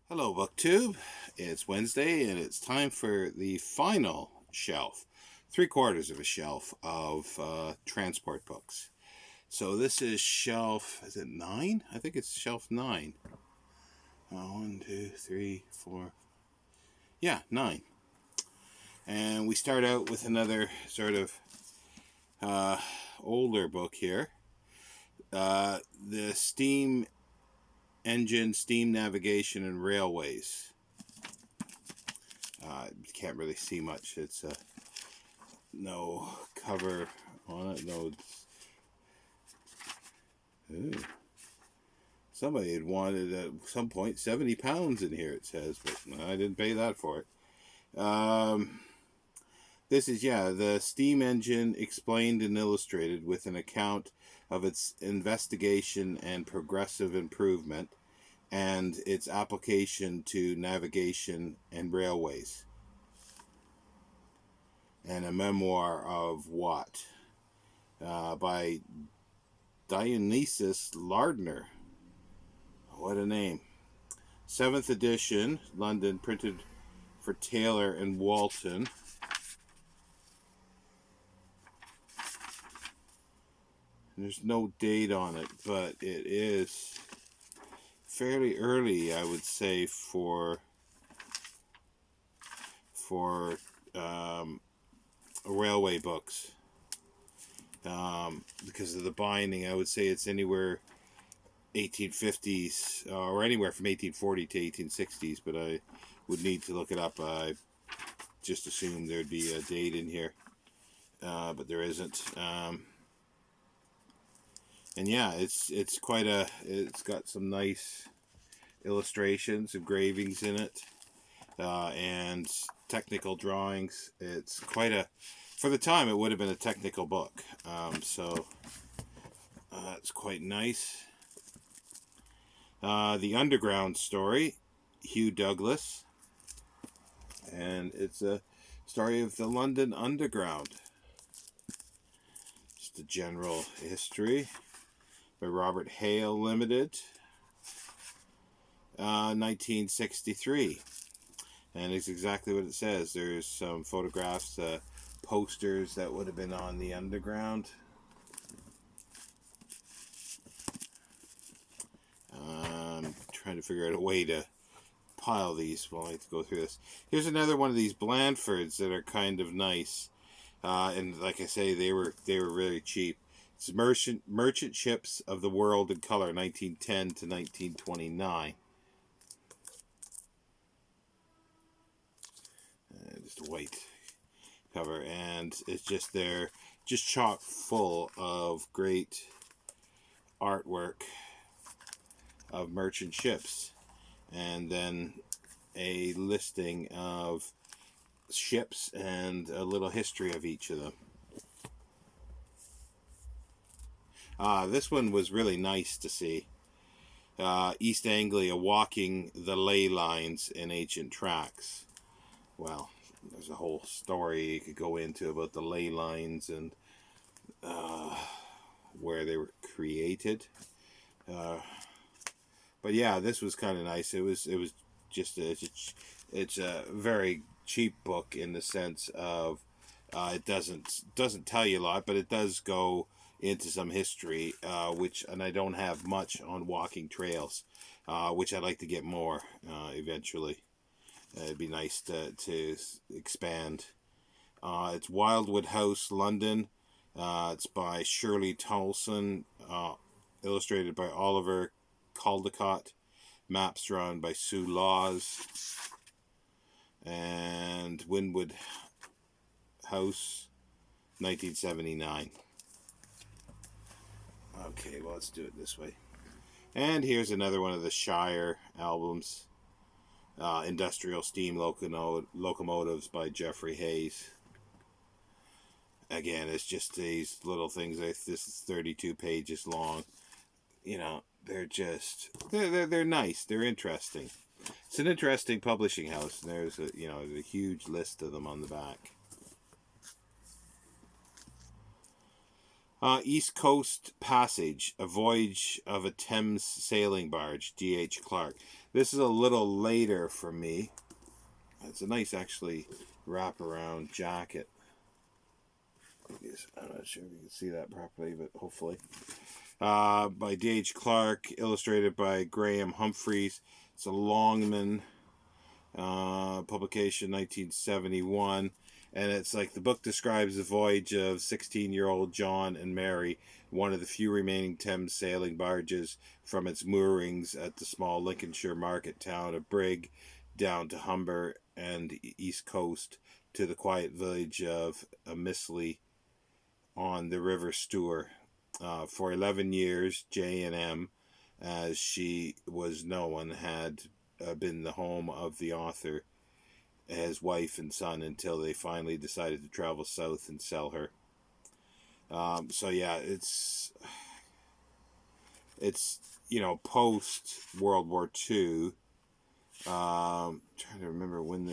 Hello, BookTube. It's Wednesday, and it's time for the final shelf, 3/4 of a shelf of transport books. So this is shelf, is it 9? I think it's shelf 9. 1, 2, 3, 4. Yeah, 9. And we start out with another sort of older book here. The Steam Engine, Steam Navigation, and Railways. Can't really see much. It's no cover on it. No. Ooh. Somebody had wanted at some point £70 in here, it says, but I didn't pay that for it. This is, the Steam Engine explained and illustrated with an account of its investigation and progressive improvement and its application to navigation and railways. And a memoir of Watt by Dionysius Lardner. What a name. 7th edition, London, printed for Taylor and Walton. There's no date on it, but it is fairly early, I would say, for railway books. Because of the binding, I would say it's anywhere 1850s or anywhere from 1840 to 1860s, but I would need to look it up. I just assumed there'd be a date in here, but there isn't. And yeah, it's got some nice illustrations, engravings in it, and technical drawings. It's quite for the time, it would have been a technical book. So it's quite nice. The Underground Story, Hugh Douglas, and it's a story of the London Underground. Just a general history by Robert Hale Limited, 1963, and it's exactly what it says. There's some photographs, posters that would have been on the Underground. Trying to figure out a way to pile these while I go through this. Here's another one of these Blandfords that are kind of nice, and like I say, they were really cheap. It's Merchant Ships of the World in Color, 1910 to 1929. Just a white cover, and it's just chock full of great artwork of merchant ships, and then a listing of ships and a little history of each of them. This one was really nice to see. East Anglia walking the ley lines in ancient tracks. Well, there's a whole story you could go into about the ley lines and where they were created. But yeah, this was kind of nice. It was just it's a very cheap book in the sense of it doesn't tell you a lot, but it does go into some history, and I don't have much on walking trails, which I'd like to get more eventually. It'd be nice to expand. It's Wildwood House, London. It's by Shirley Tolson, illustrated by Oliver Caldecott, maps drawn by Sue Laws, and Wynwood House, 1979. Okay, well, let's do it this way. And here's another one of the Shire albums, Industrial Steam Locomotives by Jeffrey Hayes. Again, it's just these little things. This is 32 pages long. They're nice. They're interesting. It's an interesting publishing house, and there's a huge list of them on the back. East Coast Passage, A Voyage of a Thames Sailing Barge, D.H. Clark. This is a little later for me. It's a nice, actually, wraparound jacket. I'm not sure if you can see that properly, but hopefully. By D.H. Clark, illustrated by Graham Humphreys. It's a Longman publication, 1971. And it's like the book describes the voyage of 16-year-old John and Mary, one of the few remaining Thames sailing barges, from its moorings at the small Lincolnshire market town of Brigg down to Humber and the east coast to the quiet village of Amisley on the River Stour. For 11 years, J&M, as she was known, had been the home of the author, his wife and son, until they finally decided to travel south and sell her. So yeah, it's post World War II. Trying to remember when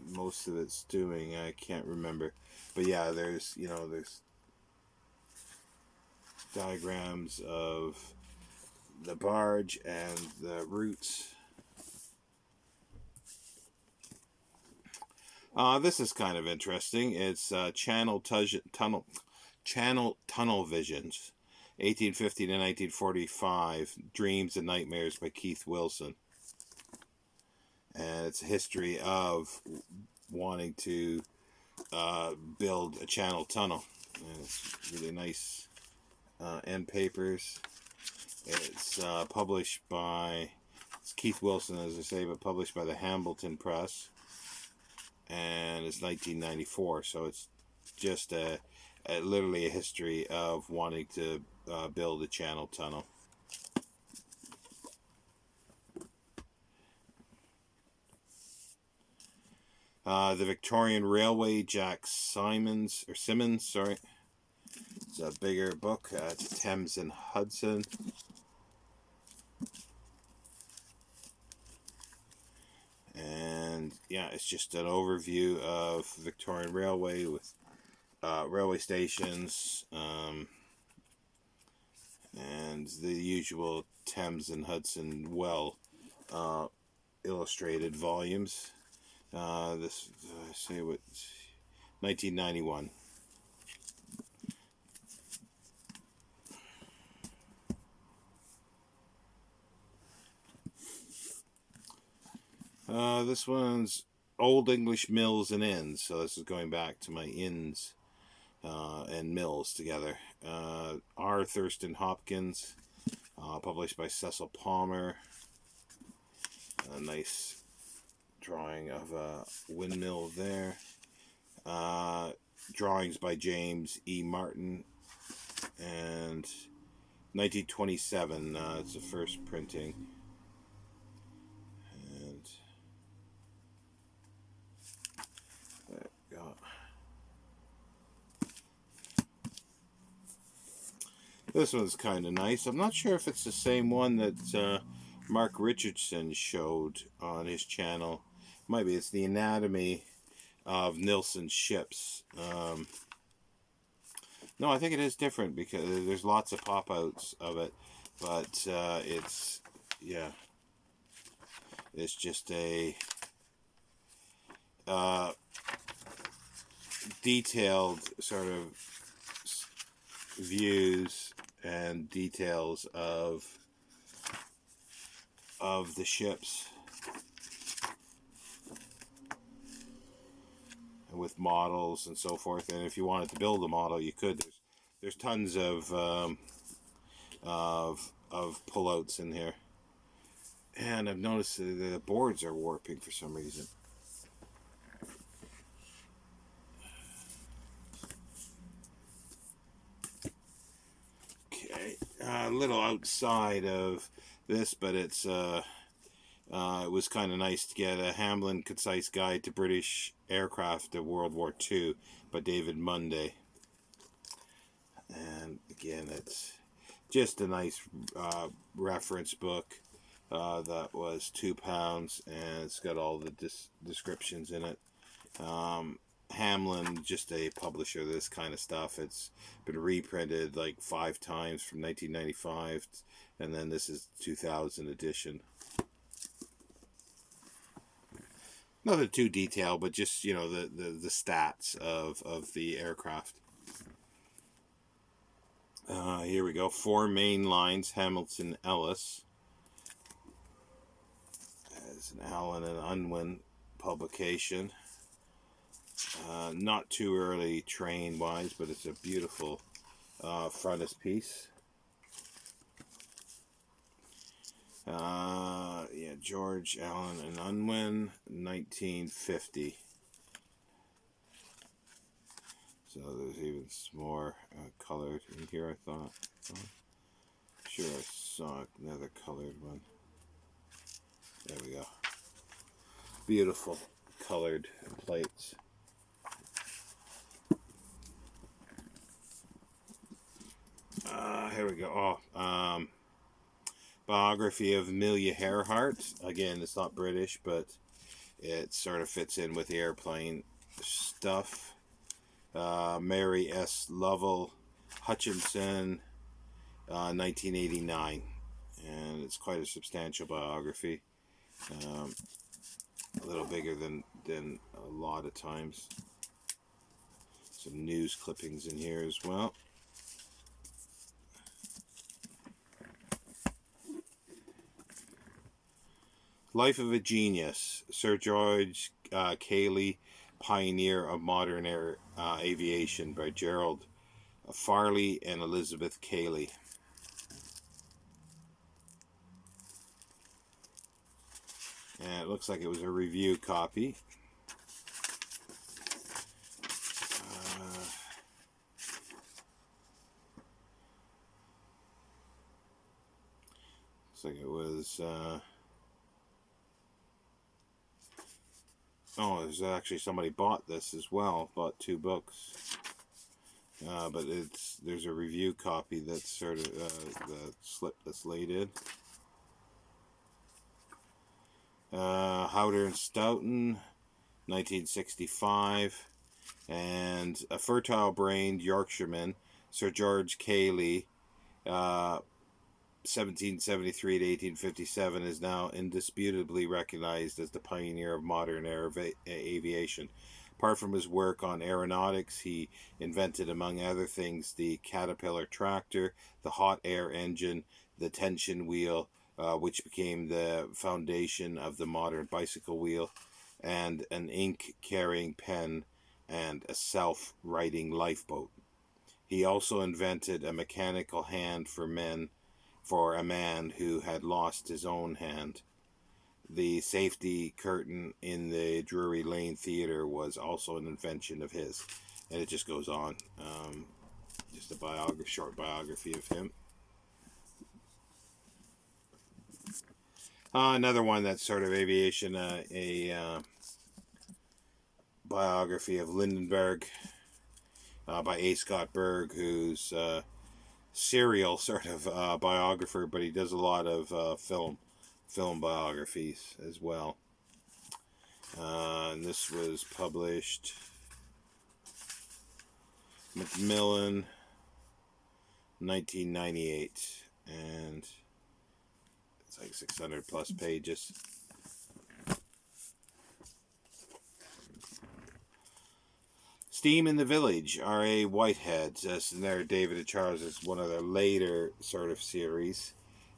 most of it's doing. I can't remember, but yeah, there's diagrams of the barge and the routes. This is kind of interesting. It's Channel Tunnel Visions, 1850 to 1945, Dreams and Nightmares by Keith Wilson. And it's a history of wanting to build a channel tunnel. And it's really nice end papers. It's published by Keith Wilson, as I say, but published by the Hambleton Press. And it's 1994, so it's just literally a history of wanting to build a channel tunnel. The Victorian Railway, Jack Simmons. Sorry. It's a bigger book. It's Thames and Hudson. And yeah, it's just an overview of Victorian Railway with railway stations and the usual Thames and Hudson illustrated volumes. This, say what, 1991. This one's Old English Mills and Inns, so this is going back to my inns and mills together. R. Thurston Hopkins, published by Cecil Palmer. A nice drawing of a windmill there. Drawings by James E. Martin, and 1927, it's the first printing. And there we go. This one's kind of nice. I'm not sure if it's the same one that Mark Richardson showed on his channel. Might be. It's the Anatomy of Nilsson's Ships. No, I think it is different because there's lots of pop-outs of it, but it's just a detailed sort of views and details of the ships, with models and so forth. And if you wanted to build a model, you could. There's tons of pullouts in here, and I've noticed that the boards are warping for some reason. Okay, a little outside of this, but it's it was kind of nice to get a Hamlin Concise Guide to British Aircraft of World War II by David Munday. And again, it's just a nice reference book that was £2, and it's got all the descriptions in it. Hamlin, just a publisher of this kind of stuff. It's been reprinted like 5 times from 1995, and then this is 2000 edition. Nothing too detailed, but just, you know, the stats of the aircraft. Here we go. 4 main lines, Hamilton Ellis. It's an Allen and Unwin publication. Not too early train-wise, but it's a beautiful frontispiece. Yeah, George Allen and Unwin, 1950. So there's even some more colored in here, I thought. Sure, I saw another colored one. There we go. Beautiful colored plates. Here we go. Biography of Amelia Earhart. Again, it's not British, but it sort of fits in with the airplane stuff. Mary S. Lovell Hutchinson, 1989. And it's quite a substantial biography. A little bigger than a lot of times. Some news clippings in here as well. Life of a Genius, Sir George Cayley, Pioneer of Modern Aviation, by Gerald Farley and Elizabeth Cayley. And it looks like it was a review copy. Looks like it was... oh, there's actually somebody bought this as well. Bought 2 books. But there's a review copy that's sort of the slip that's laid in. Howder and Stoughton, 1965. And a fertile-brained Yorkshireman, Sir George Cayley, 1773 to 1857, is now indisputably recognized as the pioneer of modern aviation. Apart from his work on aeronautics, he invented, among other things, the Caterpillar tractor, the hot air engine, the tension wheel, which became the foundation of the modern bicycle wheel, and an ink-carrying pen and a self-righting lifeboat. He also invented a mechanical hand for a man who had lost his own hand. The safety curtain in the Drury Lane Theatre was also an invention of his. And it just goes on. Just a short biography of him. Another one that's sort of aviation, a biography of Lindenberg by A. Scott Berg, who's serial sort of biographer, but he does a lot of film biographies as well. And this was published Macmillan, 1998, and it's like 600 plus pages. Steam in the Village, R.A. Whitehead. This is there, David and Charles is one of their later sort of series.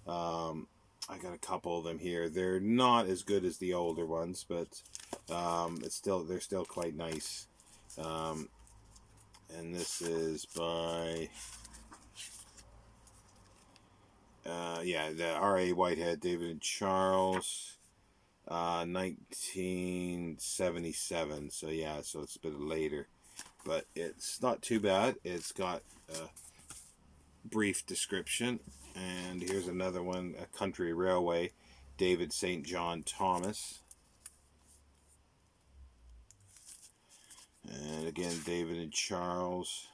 I got a couple of them here. They're not as good as the older ones, but they're still quite nice. And this is by the R.A. Whitehead, David and Charles, 1977. So it's a bit later. But it's not too bad. It's got a brief description. And here's another one, A Country Railway, David St. John Thomas. And again, David and Charles,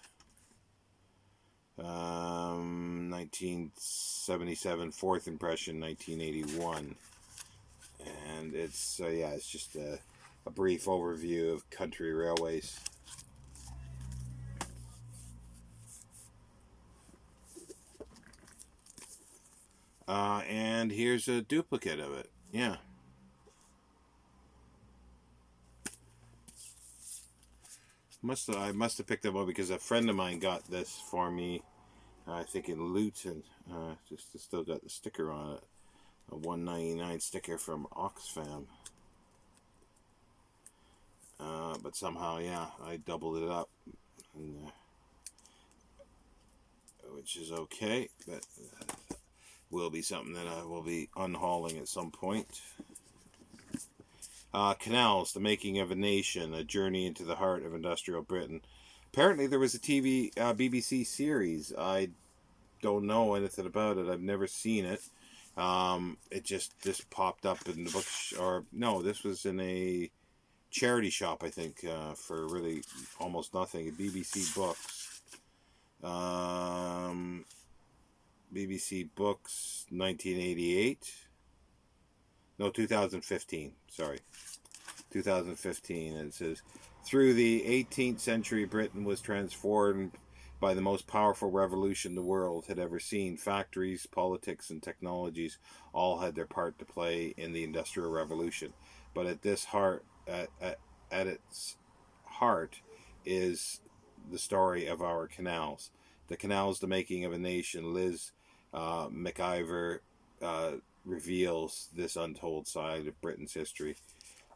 1977, Fourth Impression, 1981. And it's just a brief overview of country railways. And here's a duplicate of it. Yeah. I must have picked up one because a friend of mine got this for me. I think in Luton. Just still got the sticker on it. A $1.99 sticker from Oxfam. But somehow, yeah, I doubled it up, and, which is okay. But will be something that I will be unhauling at some point. Canals, the Making of a Nation, a journey into the heart of industrial Britain. Apparently there was a BBC series. I don't know anything about it. I've never seen it. It just popped up in the book, or no, this was in a charity shop, I think, for really almost nothing. BBC Books. BBC Books, 1988. No, 2015. Sorry. 2015. And it says, through the 18th century, Britain was transformed by the most powerful revolution the world had ever seen. Factories, politics, and technologies all had their part to play in the Industrial Revolution. But at its heart is the story of our canals. The Canals, the Making of a Nation. Liz McIver reveals this untold side of Britain's history.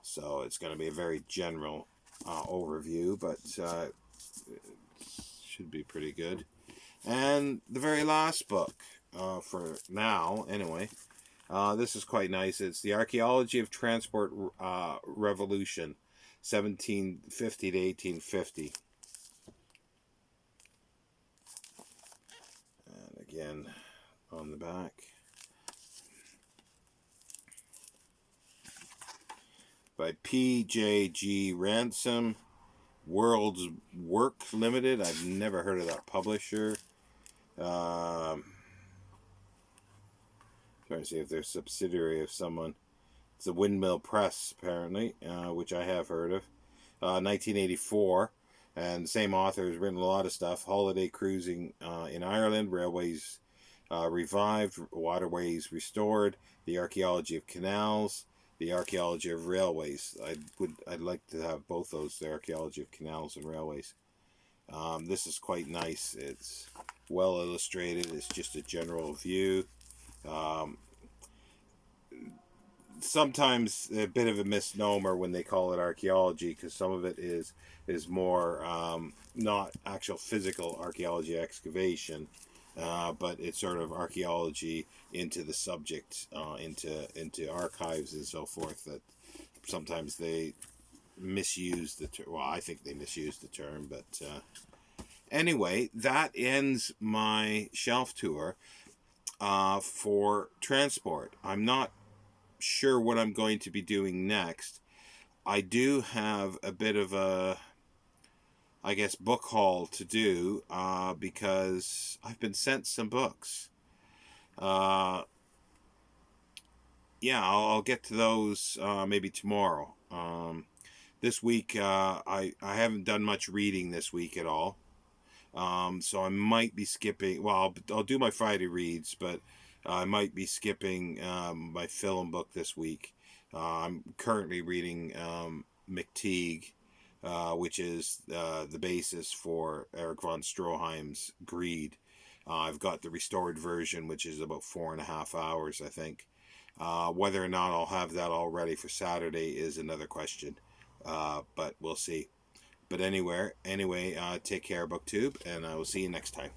So it's going to be a very general overview, but it should be pretty good. And the very last book, for now anyway, this is quite nice. It's The Archaeology of Transport Revolution, 1750 to 1850. And again, on the back, by P.J.G. Ransom, World's Work Limited. I've never heard of that publisher. Trying to see if they're a subsidiary of someone. It's the Windmill Press, apparently, which I have heard of. 1984, and the same author has written a lot of stuff. Holiday cruising in Ireland, railways revived, waterways restored, the archaeology of canals, the archaeology of railways. I'd like to have both those, the archaeology of canals and railways. This is quite nice. It's well illustrated. It's just a general view. Sometimes a bit of a misnomer when they call it archaeology, because some of it is more not actual physical archaeology excavation, but it's sort of archaeology into the subject, into archives and so forth. That sometimes they misuse the term. Well, I think they misuse the term, but anyway, that ends my shelf tour for transport. I'm not sure what I'm going to be doing next. I do have a bit of a, I guess, book haul to do because I've been sent some books. Yeah, I'll get to those maybe tomorrow. This week I haven't done much reading this week at all. So I might be skipping. Well, I'll do my Friday reads, but I might be skipping my film book this week. I'm currently reading McTeague, which is the basis for Erich von Stroheim's Greed. I've got the restored version, which is about 4.5 hours, I think. Whether or not I'll have that all ready for Saturday is another question, but we'll see. But anyway, take care, BookTube, and I will see you next time.